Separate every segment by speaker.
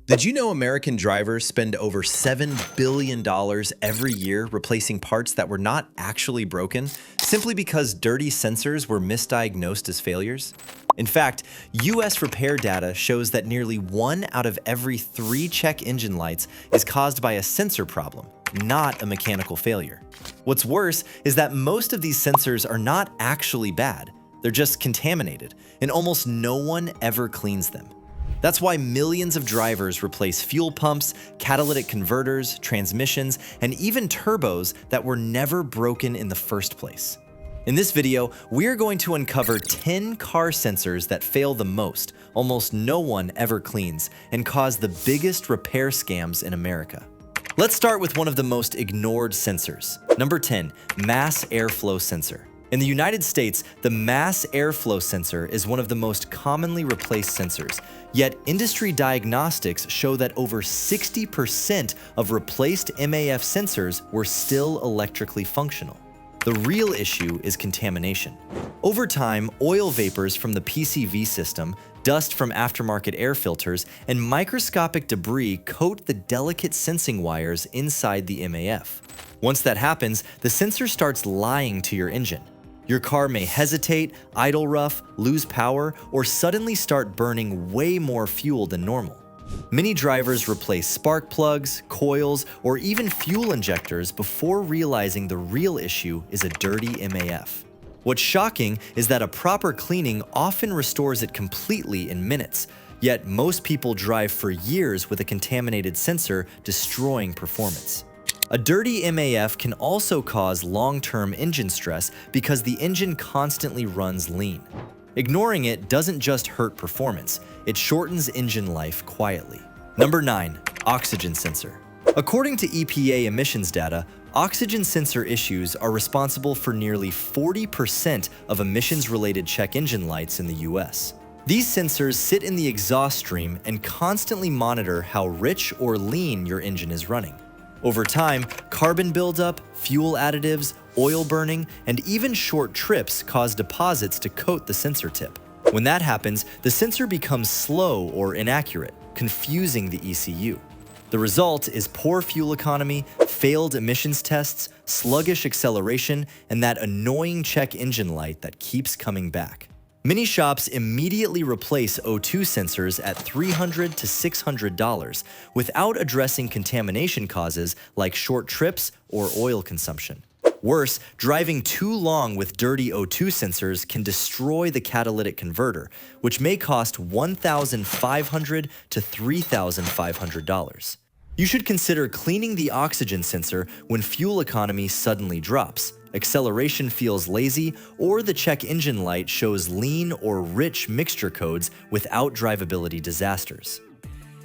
Speaker 1: Did you know American drivers spend over $7 billion every year replacing parts that were not actually broken simply because dirty sensors were misdiagnosed as failures? In fact, US repair data shows that nearly 1 out of every 3 check engine lights is caused by a sensor problem, not a mechanical failure. What's worse is that most of these sensors are not actually bad. They're just contaminated, and almost no one ever cleans them. That's why millions of drivers replace fuel pumps, catalytic converters, transmissions, and even turbos that were never broken in the first place. In this video, we're going to uncover 10 car sensors that fail the most, almost no one ever cleans, and cause the biggest repair scams in America. Let's start with one of the most ignored sensors. Number 10, mass airflow sensor. In the United States, the mass airflow sensor is one of the most commonly replaced sensors, yet industry diagnostics show that over 60% of replaced MAF sensors were still electrically functional. The real issue is contamination. Over time, oil vapors from the PCV system, dust from aftermarket air filters, and microscopic debris coat the delicate sensing wires inside the MAF. Once that happens, the sensor starts lying to your engine. Your car may hesitate, idle rough, lose power, or suddenly start burning way more fuel than normal. Many drivers replace spark plugs, coils, or even fuel injectors before realizing the real issue is a dirty MAF. What's shocking is that a proper cleaning often restores it completely in minutes, yet most people drive for years with a contaminated sensor, destroying performance. A dirty MAF can also cause long-term engine stress because the engine constantly runs lean. Ignoring it doesn't just hurt performance, it shortens engine life quietly. Number 9, oxygen sensor. According to EPA emissions data, oxygen sensor issues are responsible for nearly 40% of emissions-related check engine lights in the US. These sensors sit in the exhaust stream and constantly monitor how rich or lean your engine is running. Over time, carbon buildup, fuel additives, oil burning, and even short trips cause deposits to coat the sensor tip. When that happens, the sensor becomes slow or inaccurate, confusing the ECU. The result is poor fuel economy, failed emissions tests, sluggish acceleration, and that annoying check engine light that keeps coming back. Many shops immediately replace O2 sensors at $300 to $600 without addressing contamination causes like short trips or oil consumption. Worse, driving too long with dirty O2 sensors can destroy the catalytic converter, which may cost $1,500 to $3,500. You should consider cleaning the oxygen sensor when fuel economy suddenly drops, acceleration feels lazy, or the check engine light shows lean or rich mixture codes without drivability disasters.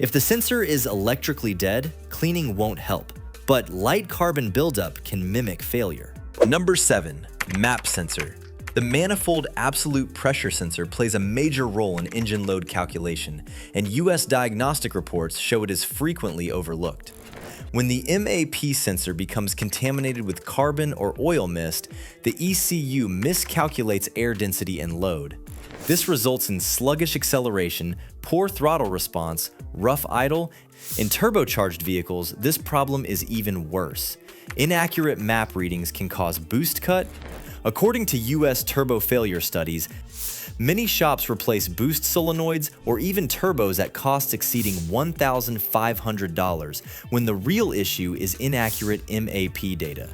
Speaker 1: If the sensor is electrically dead, cleaning won't help, but light carbon buildup can mimic failure. Number 7, MAP sensor. The manifold absolute pressure sensor plays a major role in engine load calculation, and US diagnostic reports show it is frequently overlooked. When the MAP sensor becomes contaminated with carbon or oil mist, the ECU miscalculates air density and load. This results in sluggish acceleration, poor throttle response, rough idle. In turbocharged vehicles, this problem is even worse. Inaccurate MAP readings can cause boost cut. According to US turbo failure studies, many shops replace boost solenoids or even turbos at costs exceeding $1,500 when the real issue is inaccurate MAP data.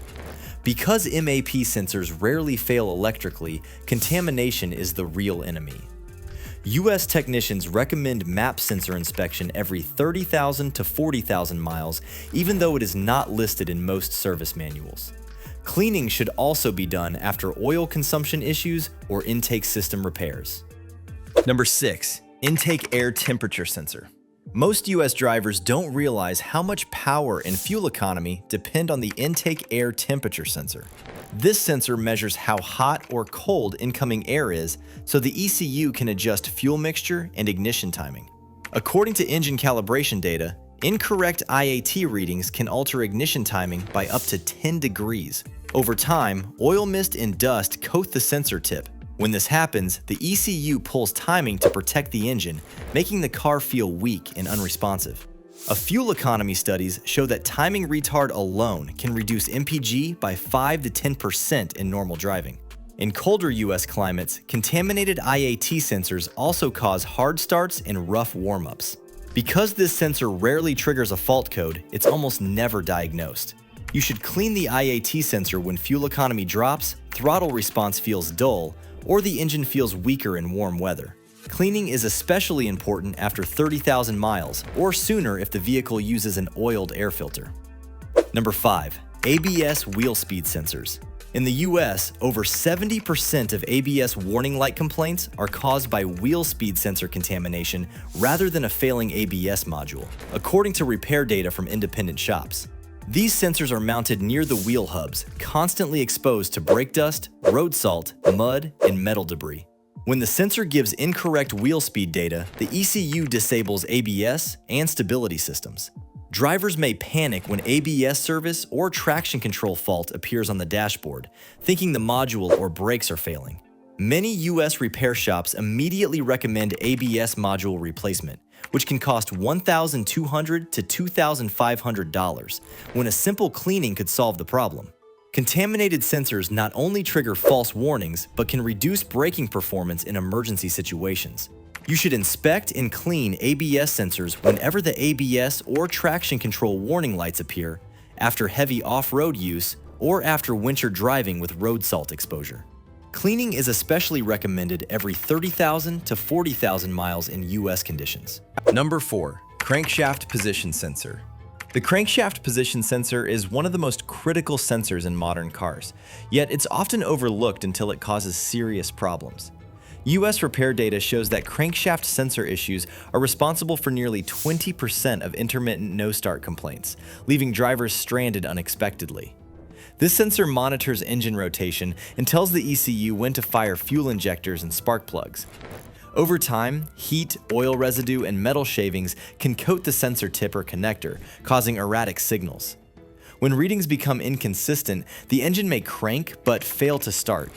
Speaker 1: Because MAP sensors rarely fail electrically, contamination is the real enemy. US technicians recommend MAP sensor inspection every 30,000 to 40,000 miles, even though it is not listed in most service manuals. Cleaning should also be done after oil consumption issues or intake system repairs. Number 6, intake air temperature sensor. Most US drivers don't realize how much power and fuel economy depend on the intake air temperature sensor. This sensor measures how hot or cold incoming air is, so the ECU can adjust fuel mixture and ignition timing. According to engine calibration data, incorrect IAT readings can alter ignition timing by up to 10 degrees. Over time, oil mist and dust coat the sensor tip. When this happens, the ECU pulls timing to protect the engine, making the car feel weak and unresponsive. Fuel economy studies show that timing retard alone can reduce MPG by 5 to 10% in normal driving. In colder US climates, contaminated IAT sensors also cause hard starts and rough warm-ups. Because this sensor rarely triggers a fault code, it's almost never diagnosed. You should clean the IAT sensor when fuel economy drops, throttle response feels dull, or the engine feels weaker in warm weather. Cleaning is especially important after 30,000 miles, or sooner if the vehicle uses an oiled air filter. Number 5. ABS wheel speed sensors. In the US, over 70% of ABS warning light complaints are caused by wheel speed sensor contamination rather than a failing ABS module, according to repair data from independent shops. These sensors are mounted near the wheel hubs, constantly exposed to brake dust, road salt, mud, and metal debris. When the sensor gives incorrect wheel speed data, the ECU disables ABS and stability systems. Drivers may panic when ABS service or traction control fault appears on the dashboard, thinking the module or brakes are failing. Many US repair shops immediately recommend ABS module replacement, which can cost $1,200 to $2,500, when a simple cleaning could solve the problem. Contaminated sensors not only trigger false warnings, but can reduce braking performance in emergency situations. You should inspect and clean ABS sensors whenever the ABS or traction control warning lights appear, after heavy off-road use, or after winter driving with road salt exposure. Cleaning is especially recommended every 30,000 to 40,000 miles in US conditions. Number 4. Crankshaft position sensor. The crankshaft position sensor is one of the most critical sensors in modern cars, yet it's often overlooked until it causes serious problems. US repair data shows that crankshaft sensor issues are responsible for nearly 20% of intermittent no-start complaints, leaving drivers stranded unexpectedly. This sensor monitors engine rotation and tells the ECU when to fire fuel injectors and spark plugs. Over time, heat, oil residue, and metal shavings can coat the sensor tip or connector, causing erratic signals. When readings become inconsistent, the engine may crank but fail to start.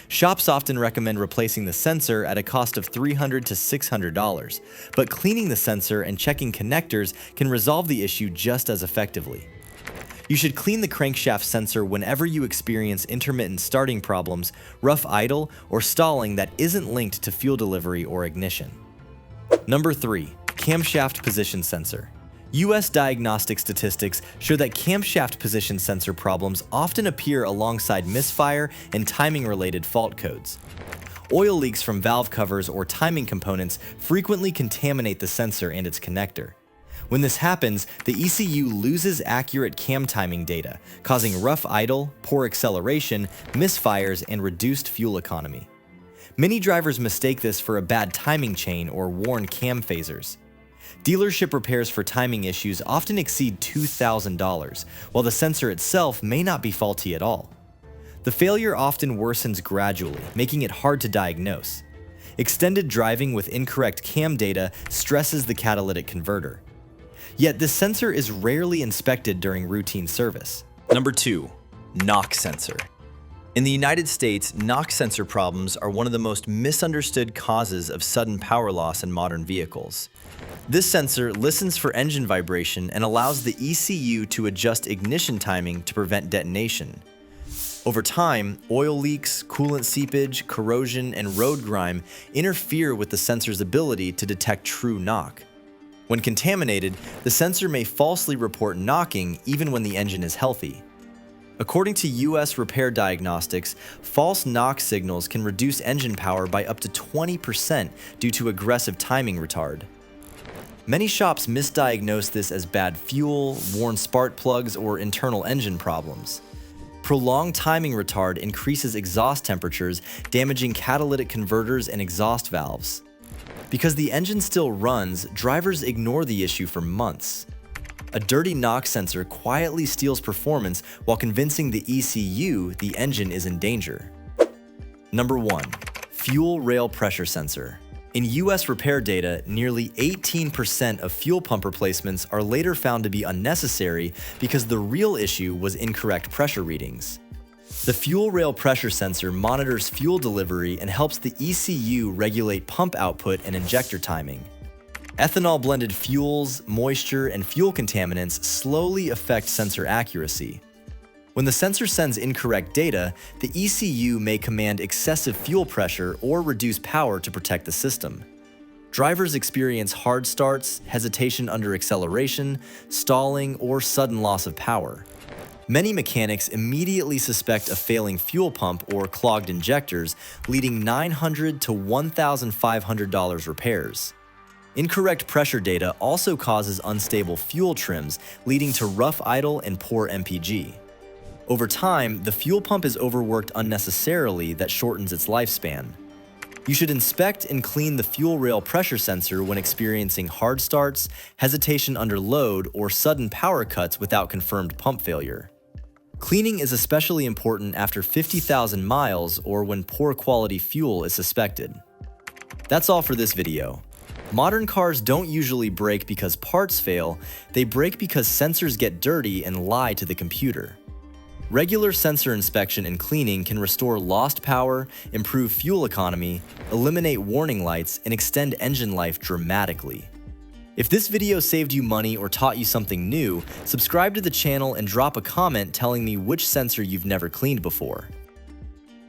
Speaker 1: Shops often recommend replacing the sensor at a cost of $300 to $600, but cleaning the sensor and checking connectors can resolve the issue just as effectively. You should clean the crankshaft sensor whenever you experience intermittent starting problems, rough idle, or stalling that isn't linked to fuel delivery or ignition. Number 3. Camshaft position sensor. US diagnostic statistics show that camshaft position sensor problems often appear alongside misfire and timing-related fault codes. Oil leaks from valve covers or timing components frequently contaminate the sensor and its connector. When this happens, the ECU loses accurate cam timing data, causing rough idle, poor acceleration, misfires, and reduced fuel economy. Many drivers mistake this for a bad timing chain or worn cam phasers. Dealership repairs for timing issues often exceed $2,000, while the sensor itself may not be faulty at all. The failure often worsens gradually, making it hard to diagnose. Extended driving with incorrect cam data stresses the catalytic converter. Yet this sensor is rarely inspected during routine service. Number 2. Knock sensor. In the United States, knock sensor problems are one of the most misunderstood causes of sudden power loss in modern vehicles. This sensor listens for engine vibration and allows the ECU to adjust ignition timing to prevent detonation. Over time, oil leaks, coolant seepage, corrosion, and road grime interfere with the sensor's ability to detect true knock. When contaminated, the sensor may falsely report knocking even when the engine is healthy. According to US repair diagnostics, false knock signals can reduce engine power by up to 20% due to aggressive timing retard. Many shops misdiagnose this as bad fuel, worn spark plugs, or internal engine problems. Prolonged timing retard increases exhaust temperatures, damaging catalytic converters and exhaust valves. Because the engine still runs, drivers ignore the issue for months. A dirty knock sensor quietly steals performance while convincing the ECU the engine is in danger. Number 1. Fuel rail pressure sensor. In US repair data, nearly 18% of fuel pump replacements are later found to be unnecessary because the real issue was incorrect pressure readings. The fuel rail pressure sensor monitors fuel delivery and helps the ECU regulate pump output and injector timing. Ethanol-blended fuels, moisture, and fuel contaminants slowly affect sensor accuracy. When the sensor sends incorrect data, the ECU may command excessive fuel pressure or reduce power to protect the system. Drivers experience hard starts, hesitation under acceleration, stalling, or sudden loss of power. Many mechanics immediately suspect a failing fuel pump or clogged injectors, leading $900 to $1,500 repairs. Incorrect pressure data also causes unstable fuel trims, leading to rough idle and poor MPG. Over time, the fuel pump is overworked unnecessarily that shortens its lifespan. You should inspect and clean the fuel rail pressure sensor when experiencing hard starts, hesitation under load, or sudden power cuts without confirmed pump failure. Cleaning is especially important after 50,000 miles or when poor quality fuel is suspected. That's all for this video. Modern cars don't usually break because parts fail, they break because sensors get dirty and lie to the computer. Regular sensor inspection and cleaning can restore lost power, improve fuel economy, eliminate warning lights, and extend engine life dramatically. If this video saved you money or taught you something new, subscribe to the channel and drop a comment telling me which sensor you've never cleaned before.